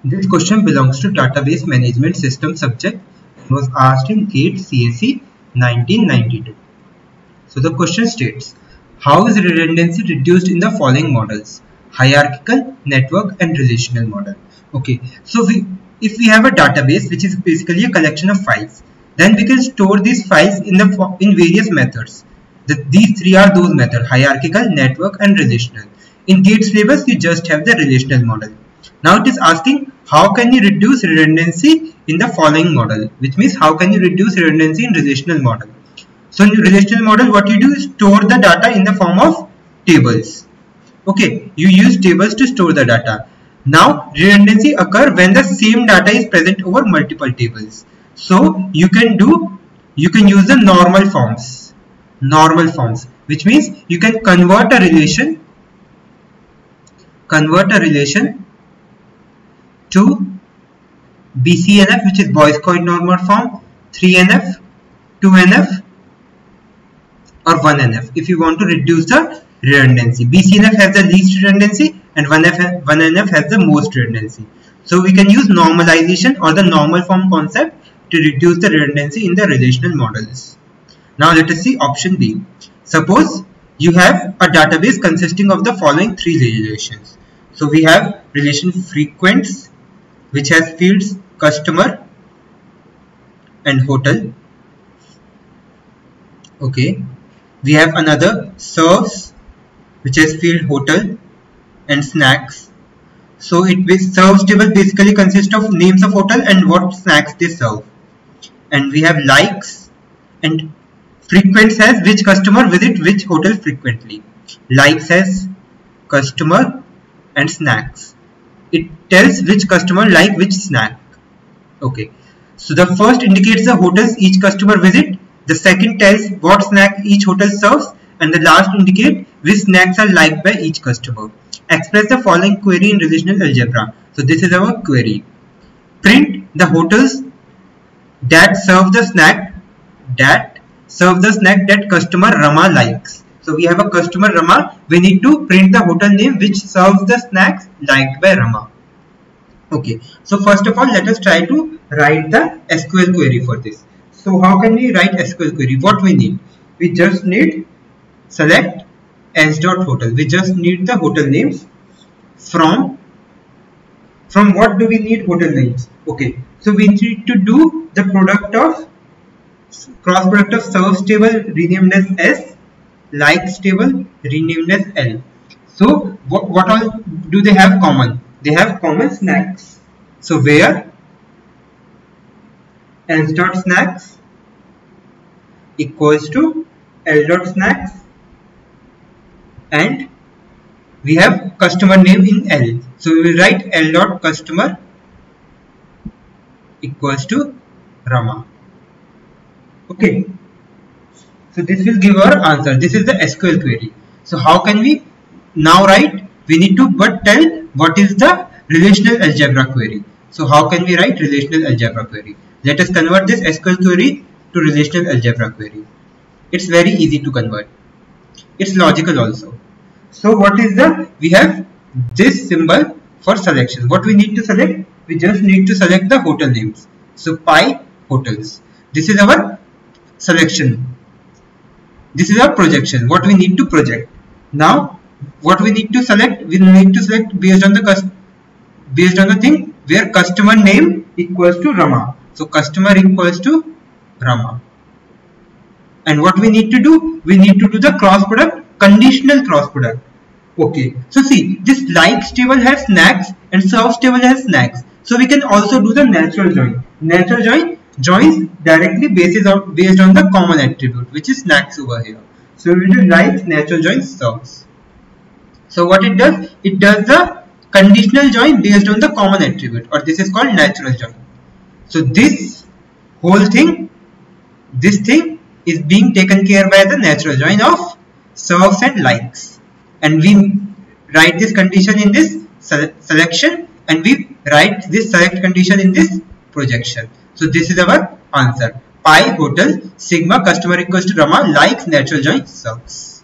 This question belongs to Database Management System subject and was asked in GATE CSE 1992. So the question states, how is redundancy reduced in the following models? Hierarchical, network and relational model. Okay, so if we have a database which is basically a collection of files, then we can store these files in various methods. These three are those methods: hierarchical, network and relational. In GATE syllabus, you just have the relational model. Now it is asking, how can you reduce redundancy in the following model? Which means, how can you reduce redundancy in relational model? So in relational model, what you do is store the data in the form of tables. Okay, you use tables to store the data. Now redundancy occurs when the same data is present over multiple tables. So you can use the normal forms, which means you can convert a relation to BCNF, which is Boyce-Codd normal form, 3NF, 2NF or 1NF if you want to reduce the redundancy. BCNF has the least redundancy and 1NF has the most redundancy. So we can use normalization or the normal form concept to reduce the redundancy in the relational models. Now let us see option B. Suppose you have a database consisting of the following three relations. So we have relation frequents, which has fields customer and hotel. Okay, we have another serves, which has field hotel and snacks. So serves table basically consists of names of hotel and what snacks they serve. And we have likes, and frequents has which customer visit which hotel frequently. Likes has customer and snacks. It tells which customer like which snack. Okay, so the first indicates the hotels each customer visit, the second tells what snack each hotel serves, and the last indicates which snacks are liked by each customer. Express the following query in relational algebra. So this is our query. Print the hotels that serve the snack that customer Rama likes. So we have a customer Rama. We need to print the hotel name which serves the snacks liked by Rama. Okay, so first of all, let us try to write the SQL query for this. So how can we write SQL query? What we need? We just need select s.hotel. We just need the hotel names. From what do we need hotel names? Okay, so we need to do the cross product of serves table renamed as S, likes table renamed as L. So what all do they have common? They have common snacks. So where s.snacks equals to l.snacks, and we have customer name in L. So we will write l.customer equals to Rama. Okay, so this will give our answer. This is the SQL query. So how can we now write? We need to tell what is the relational algebra query. So how can we write relational algebra query? Let us convert this SQL query to relational algebra query. It's very easy to convert. It's logical also. So what is we have this symbol for selection. What we need to select? We just need to select the hotel names. So pi hotels. This is our selection. This is our projection. What we need to project. Now what we need to select? We need to select based on the thing where customer name equals to Rama. So customer equals to Rama. And what we need to do? We need to do the cross product, conditional cross product. Okay, so see, this likes table has snacks and serves table has snacks. So we can also do the natural join. Natural join joins directly based on the common attribute, which is snacks over here. So we will do likes natural join serves. So what it does? It does the conditional join based on the common attribute, or this is called natural join. So this whole thing, this thing is being taken care by the natural join of serves and likes. And we write this condition in this selection, and we write this select condition in this projection. So this is our answer. Pi hotel sigma customer equals to Rama likes natural join serves.